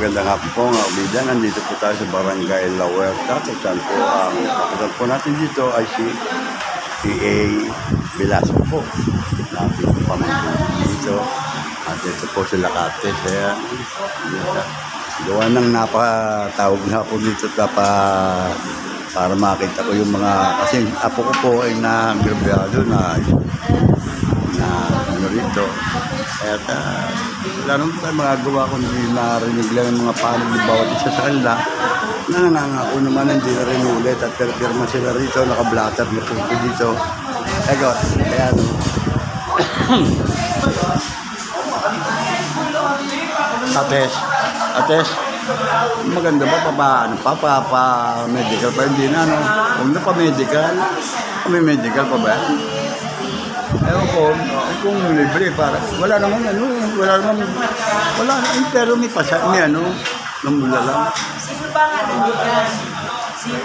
magandang hapon po mga kaibigan. Nandito po tayo sa Barangay La Huerta. Saan po ang kapitan po natin dito ay si A. Velasco po. Natin po pamangkin dito. At ito po sila Kates. Gawa ng napatawag na po dito para makita ko yung mga, kasi apo ko po ay na-grabyado na ano rito. At wala naman tayo magagawa kung hindi narinig lang yung mga panig ng bawat isa sa kanila na nangangako naman hindi na rin ulit at pirma sila rito, nakablatter na po dito. Ego, kaya ano. Ates, maganda ba pa-medical pa? Hindi na, no? Huwag na pa-medical. May medical pa ba? Ewan ko, kung libre, para wala naman, pero may pasa, may namula lang. Sino ba nga nandyan? Sino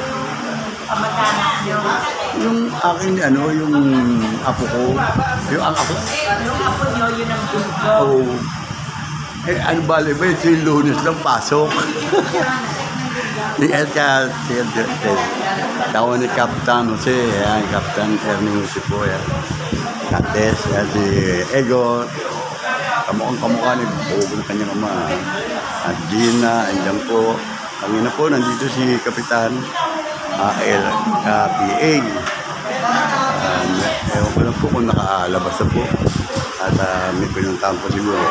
kamag-anak nyo? Yung akin, yung apo ko, yung ang apo. Yung apo nyo, yun ang dugo. Oo. Ano bali ba, ito yung Lunes lang pasok. Yung Edka, tawa ni Captain Jose, Captain Ernie Jose po, Kates, si Ego, kamukha ni Bobo ng kanyang ama. At Gina, andyan po. Kanina po, nandito si Kapitan PA. Ewan ko lang po kung nakalabas na po. At may pinuntahan po siguro.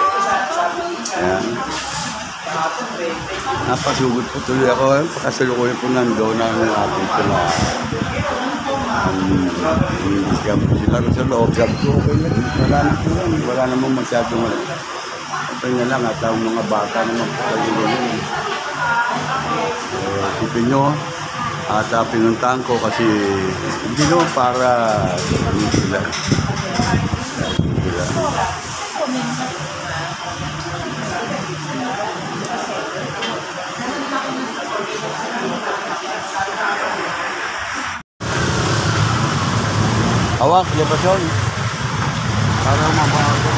Ayan. Napasugod po tuloy ako. Pakasalukuyan po nandoon natin po na gab sila sa loob. Sabi ko, okay na. Wala namang masyadong okay na lang at ang mga bata naman po kayo yun. Tipin nyo at pinuntahan ko kasi hindi naman para sila. Awak, lebasyon. Para mabago.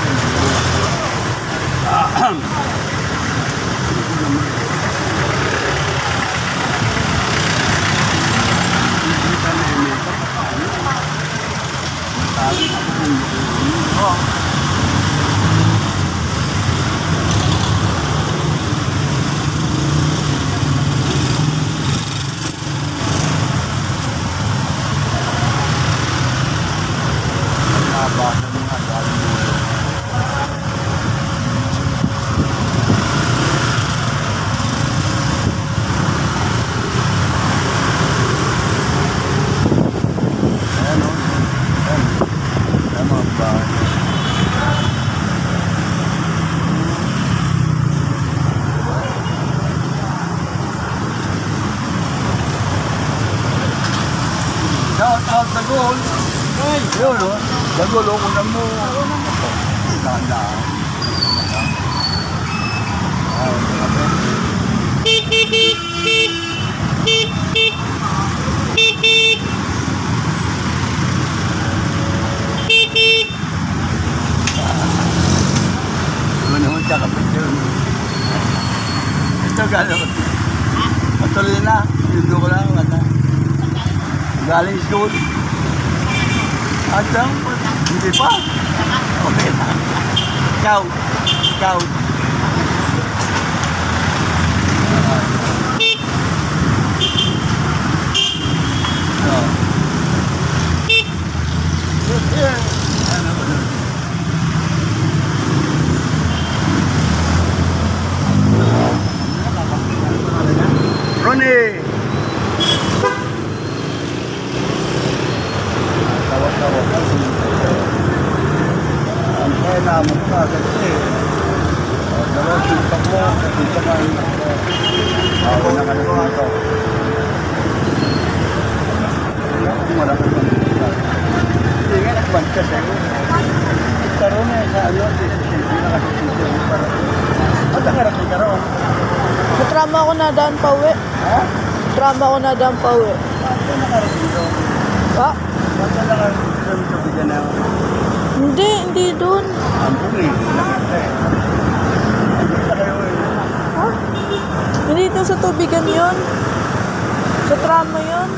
Shout out Dagol. Ay, yun o. Dagol o, unang mo. Tanda. Ano naman siya kapit yun. Ito gano'n. Patuloy na. Yudo ko lang. Galing school. At hindi pa. Okay na. Ikaw. Ronnie! Ang kaya naman ko kasi dalawang sintak mo sintak ka ako na kalagawa ito wala ka naman hindi nga nagbanta sa'yo karoon na sa hindi na kasi sintak para at nakarating ka roon Matrama ako na daan pa uwi. ha? Trama ako na daan pa uwi. Bakit nakarating roon? Ha? Bakit nakarating roon sa bigyan na Hindi dun. ampun eh nakita kayo eh Ha? Hindi ito sa tubigan yun. Sa trama yun.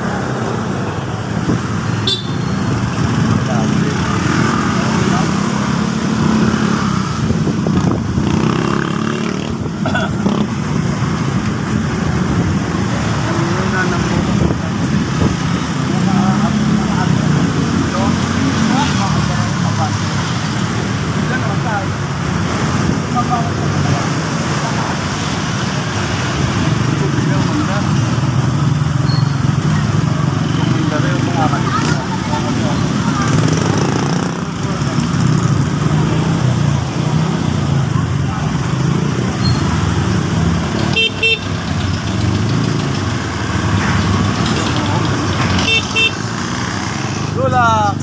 Tulak!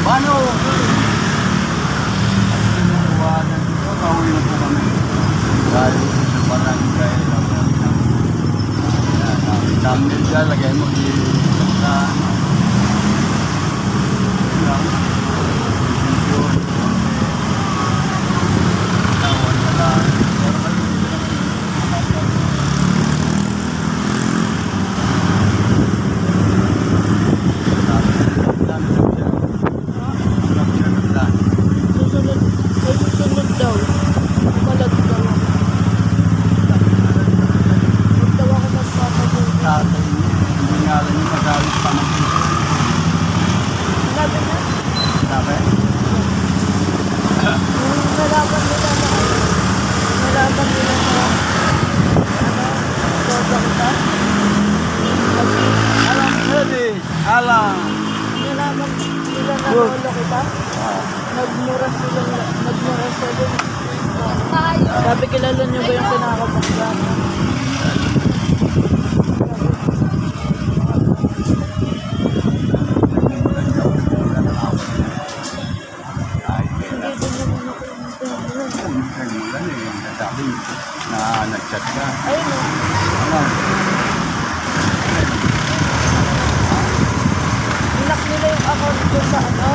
Paano? Pauwi na po kami. Dahil sa barangay. Thumbnail ka, lagay mo sa Susunod daw. Malag daw. Huwag daw ako magpapagod. tatay niya. Hindi nga lang yung magalit pa ng Sabi na, sabi? nalaban nila na nalaban nila na sobrang kita. Alam, ready! Alam! Nalaman nila na lolo kita. Nagmura sila. Sabi, kilala niyo ba yung kinakapagla? Hindi din naman ako Sabi na nag-chat ka. ayun o. Ano? Inak nila yung account ko sa ano.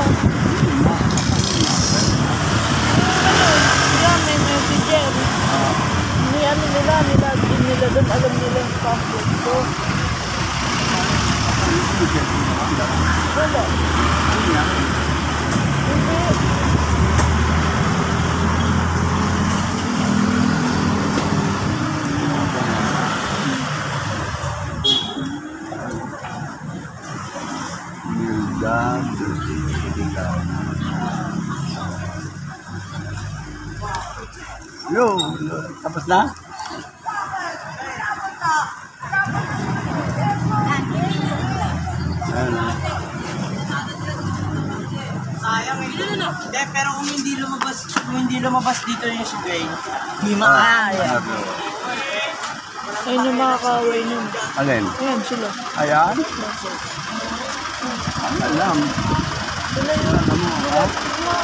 Yan, may messenger. Ni ano nila, nilagin nila doon. Alam nila yung password ko. Wala. Hindi. Yo, tapos na? Sayang eh. Hindi, pero kung hindi lumabas dito yung si Dwayne, hindi makaya. Ayun yung mga kaway nun. Alin? Ayan sila. Ayan? Alam. Sila yung mga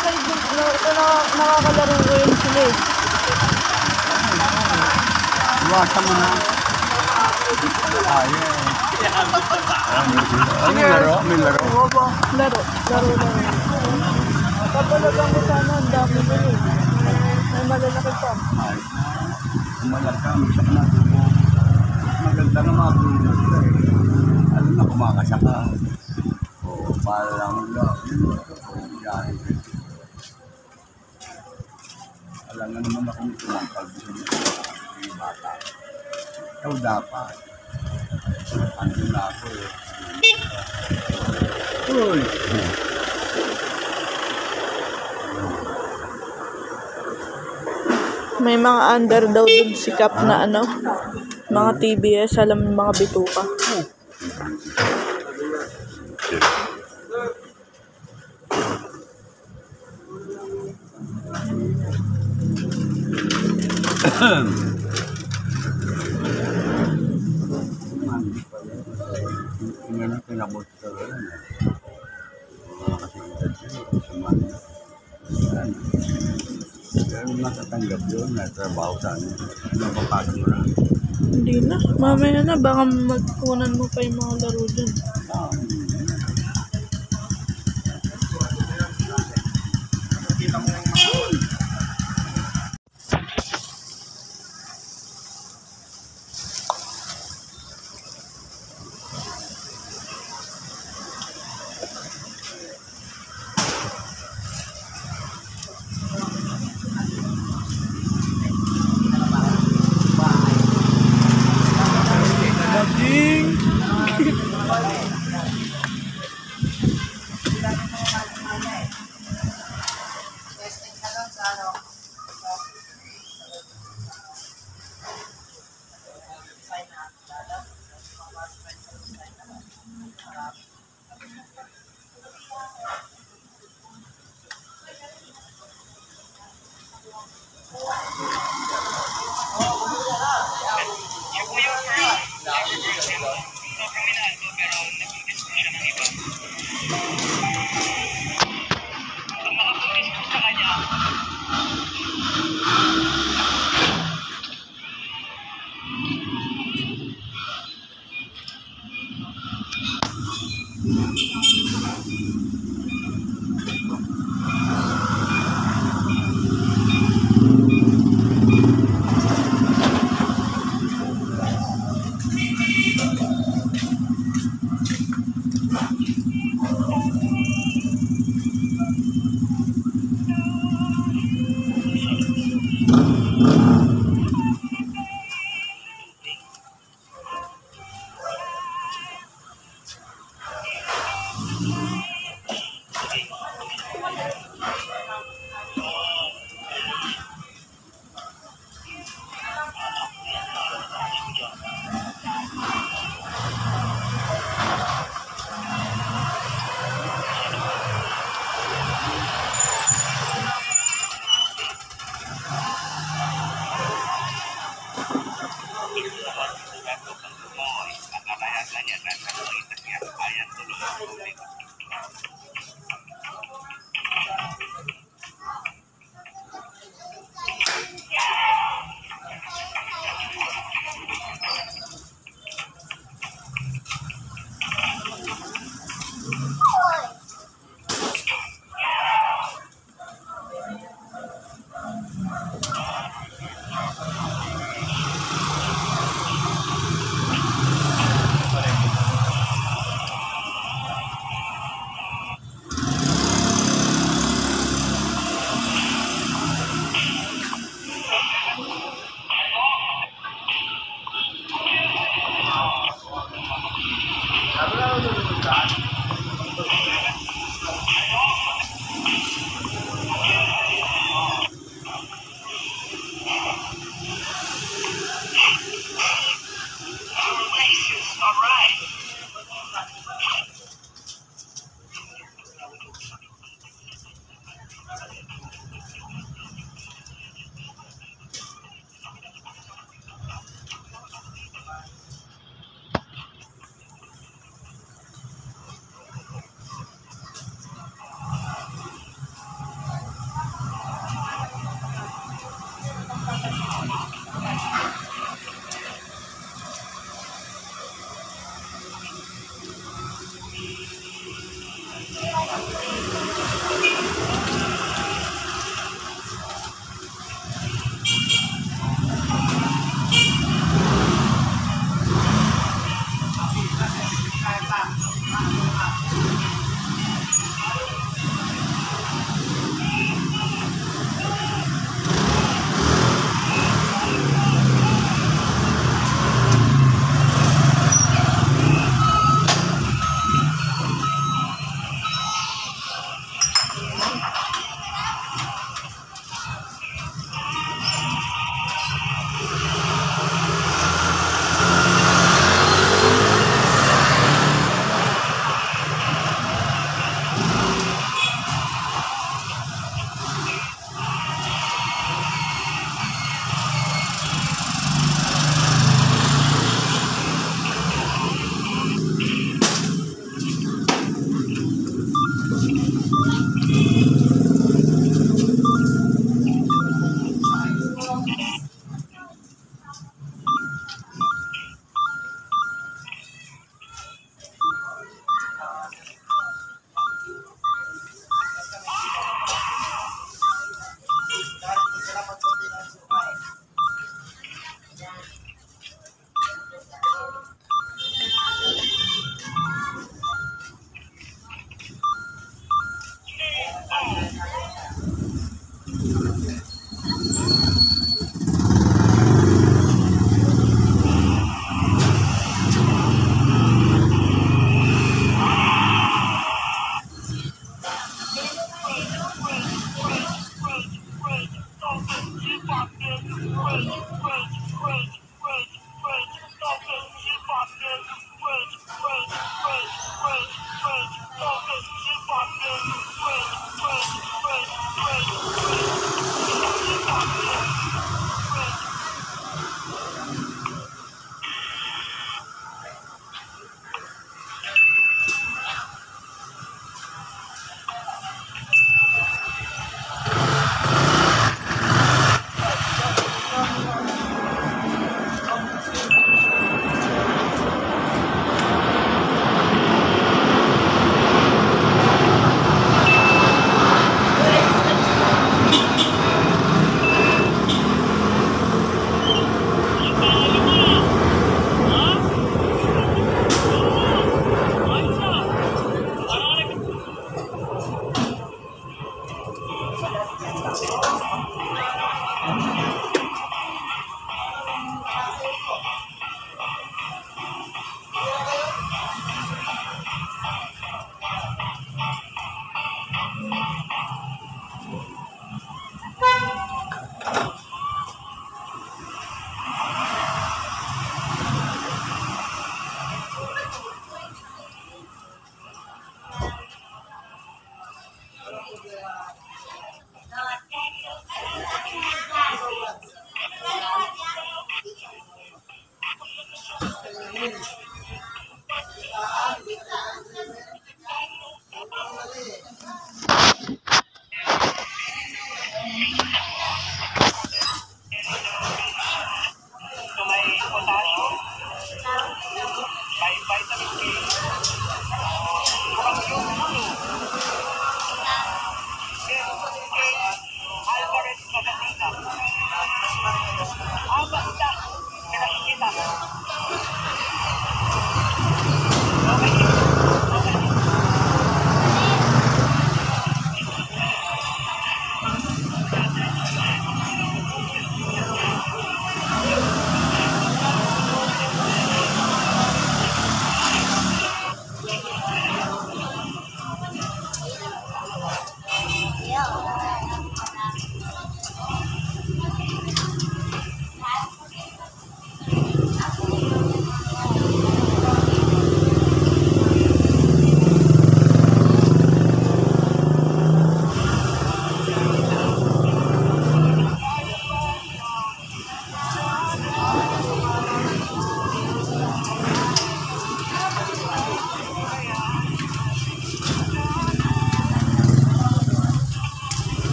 kaibigan. Nakakalaro ko yun sila eh. Iwasan mo na. Ayan. Ano laro? May laro? Laro. Kapalagang ko sana ang dami ko eh. May malalaki pa. Ay. Malakam. Maganda na mga tulog sila eh. Alam na, kumakasya ka. Oo, para lang lang. Yan. Alam nga naman ako nito lang pag-gusto yung bata. Ikaw dapat. Andun na ako eh. Uy! May mga under daw dun sikap na ano. Mga TBS, alam yung mga bituka. Tingnan natin ako sa rin. Kasi pero matatanggap yun na trabaho sa amin. Napapasok mo na. Hindi na. Mamaya na. Baka magkunan mo pa yung mga laro dun.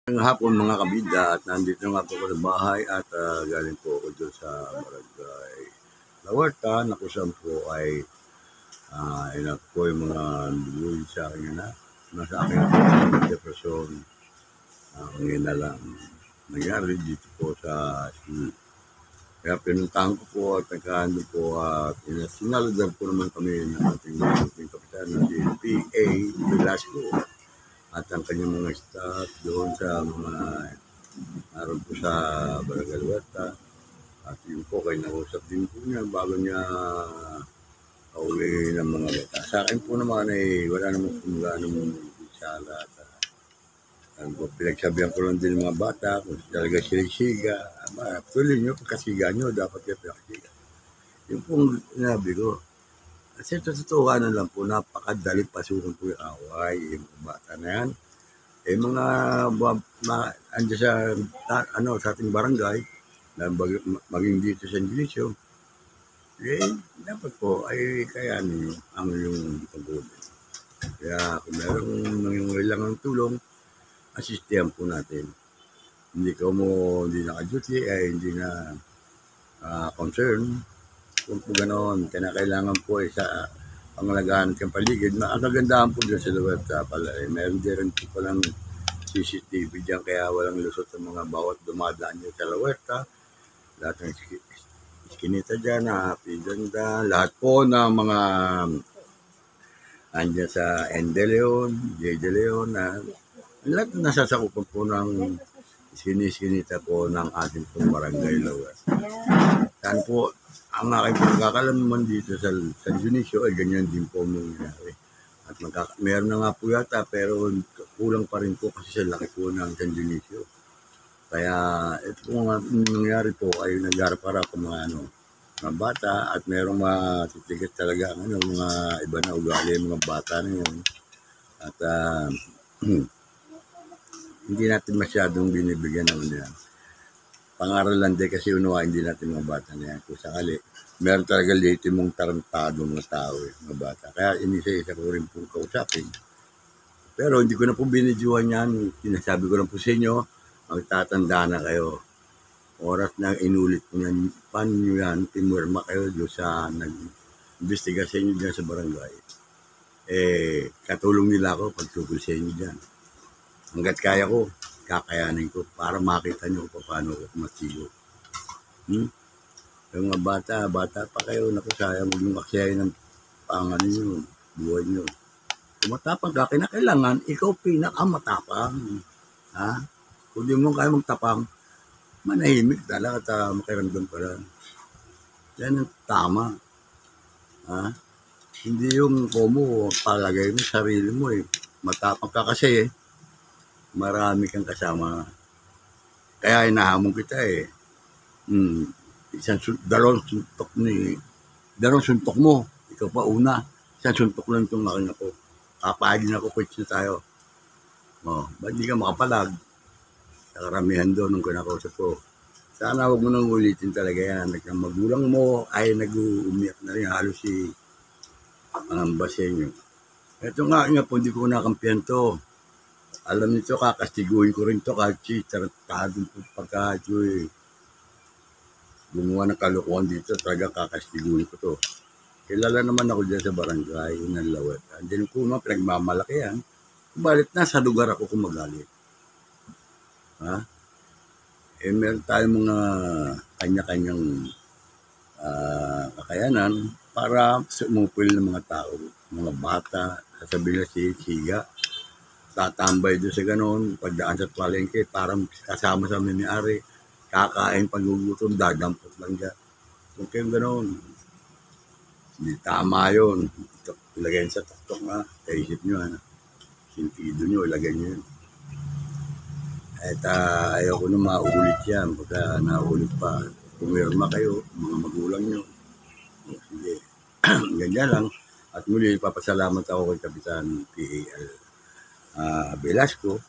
Ang hapon mga kabida at nandito nga po ako sa bahay at galing po ako doon sa barangay La Huerta na kung saan po ay inak po yung mga buhay sa akin na nasa akin na po sa depresyon. Ngayon na lang nangyari dito po sa school. Kaya pinuntahan ko po at nagkaano po at sinaladan po naman kami ng ating kapitan na si P.A. Velasco. At ang kanyang mga staff doon sa mga naroon po sa Barangay La Huerta. At yun po kayo nausap din po niya bago niya kauli ng mga bata. Sa akin po naman ay wala namang kumula ng sala. Pinagsabihan ko lang din ng mga bata kung talaga silisiga. Tuloy nyo, pagkasiga nyo, dapat kayo pinakasiga. Yung pong sinabi ko, kasi totohanan lang po, napakadaling pasukan po yung away, yung bata na yan. Mga andyan sa ating barangay, na maging dito sa Indonesia, dapat po ay kayanin ang yung pagbulit. Kaya kung merong nangyayalang ng tulong, asistihan po natin. Hindi naka-duty, ay hindi na concern. Kung po ganoon, kailangan po sa pangalagaan ng paligid. Ang kagandahan po dyan sa La Huerta pala, meron din rin po palang CCTV dyan, kaya walang lusot sa mga bawat dumadaan dyan sa La Huerta. Lahat ng iskinita dyan, Pidanda, lahat po ng mga andyan sa N. De Leon, J. De Leon, lahat na nasasakupan po ng iskinita po ng ating pong barangay La Huerta. Saan po, ang aking pagkakalaman dito sa San Dionisio ay ganyan din po mangyayari. At meron na nga po yata pero kulang pa rin po kasi sa laki po ng San Dionisio. Kaya ito po nga nangyayari po ay nag-harap-harap ang mga bata at merong matitigas talaga mga iba na ugali mga bata na yun. At hindi natin masyadong binibigyan ng yan. Pangaralan din kasi unawain din natin mga bata na yan. Kung sakali, meron talaga legitimong tarantado mga tao, mga bata. Kaya inisa-isa ko rin pong kausapin. Pero hindi ko na po binidyuhan yan. Sinasabi ko lang po sa inyo, magtatanda na kayo. oras na inulit ko yan, paano nyo yan, timurma kayo doon sa nag-investigasyon nyo dyan sa barangay. Katulong nila ako pagtugol sa inyo dyan. Hanggat kaya ko, kakayanin ko para makita nyo kung paano ako masigo. Yung mga bata pa kayo, naku sayang, huwag nyo aksayahin ng pangan nyo, buhay nyo. Kung matapang ka, kinakailangan, ikaw pinakamatapang. Ha? Kung di mo kaya magtapang, manahimik talaga at makiramdam ka lang. Yan ang tama. Ha? Hindi yung komo, palagay mo, sarili mo eh. Matapang ka kasi marami kang kasama. Kaya hinahamon kita eh. Dalawang suntok mo. Ikaw pa una. Isang suntok lang itong aking ako. Kapagin ako, quits na tayo. Ba't di ka makapalag? Sa karamihan doon nung kinakausap ko. Sana huwag mo nang ulitin talaga yan. Ang magulang mo ay nag-umiyak na rin. Halos si Angamba sa inyo. Ito nga po, hindi ko nakampihan to. Alam nito, kakastiguin ko rin to kahit si tarantadong pagka ito gumawa ng kalukuhan dito, talaga kakastiguin ko to. Kilala naman ako dyan sa barangay, ng Lawet. Andiyan ko naman, pinagmamalaki yan. Balit na sa lugar ako kumagalit. Ha? Meron tayong mga kanya-kanyang kakayanan para sumupil ng mga tao, mga bata, sasabihin na siga, tatambay doon sa ganon, pagdaan sa palengke, parang kasama sa may-ari, kakain pag-ugutom, dadampot lang dyan. Kung kayong ganon, hindi tama yun. Ilagay sa tuktok nga, kaisip nyo, sintido nyo, ilagay nyo yun. At ayoko na maulit yan, pagka naulit pa, pumirma kayo, mga magulang nyo. Sige, ganyan lang. At muli, papasalamat ako kay Kapitan P.A.L. Velasco,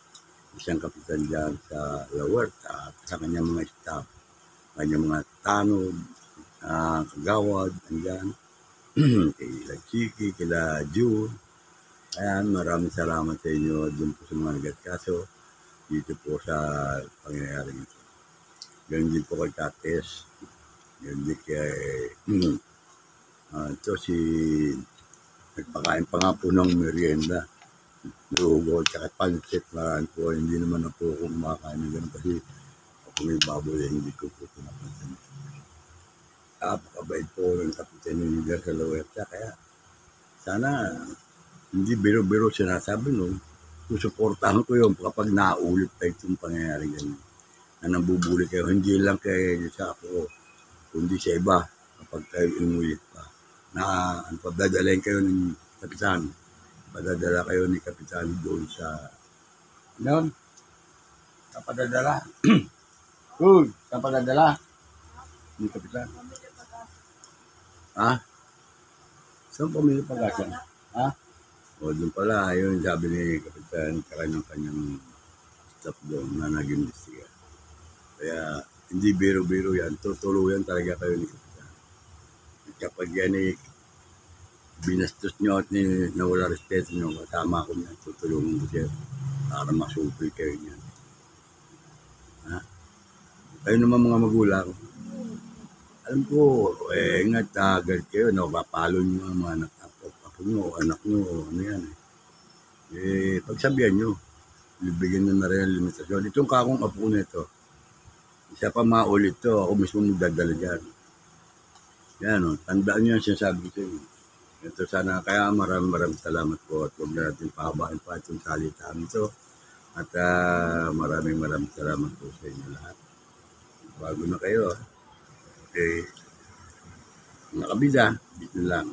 isang kapitan dyan sa Lawet at sa kanyang mga staff, kanyang mga tanod, kagawad, andyan, kila Chiki, kila June. Ayan, maraming salamat sa inyo dun po sa mga nagkaso dito po sa pangyayari ito. Ganyan din po kay Kates, ganyan din kay ito si nagpakain pa nga po ng merienda. Lugo, tsaka pansit, maraan po. Hindi naman na po ako kumakain ng ganun kasi ako may baboy, hindi ko po pinapansin. Napakabait po yung kapitan ni Liga sa Lawet. Kaya sana hindi biro-biro sinasabi nun. Susuportahan ko yun kapag naulit pa itong pangyayari ganyan. Na nambubuli kayo, hindi lang kay sa ako, kundi sa iba kapag kayo inulit pa. Na padadalain kayo ng kapitan. Padadala kayo ni Kapitan doon sa noon. Sa padadala. Uy, sa padadala ni Kapitan. Ha? Saan pamilya pag-asa? Ha? O doon pala, yun sabi ni Kapitan, kanyang staff doon na nag-investiga. Kaya hindi biro-biro yan. Tutuluyan talaga kayo ni Kapitan. Kapag yan binastos nyo at nawala respeto nyo, kasama ko niyan, tutulungan ko siya para masupil kayo niyan. Ha? Kayo naman mga magulang, alam ko, ingat, galit kayo, napapalo nyo ang mga apo nyo, anak nyo, ano yan. Pagsabihan nyo, bibigyan nyo na rin ang limitasyon. Itong kakong apo na ito, isa pa maulit to, ako mismo magdadala dyan. Yan, tandaan nyo ang sinasabi ko sa inyo. Ito sana, kaya maraming salamat po at huwag na natin pahabain pa itong salitaan ito. At maraming salamat po sa inyo lahat. Bago na kayo. Okay. Mga kabida, dito lang.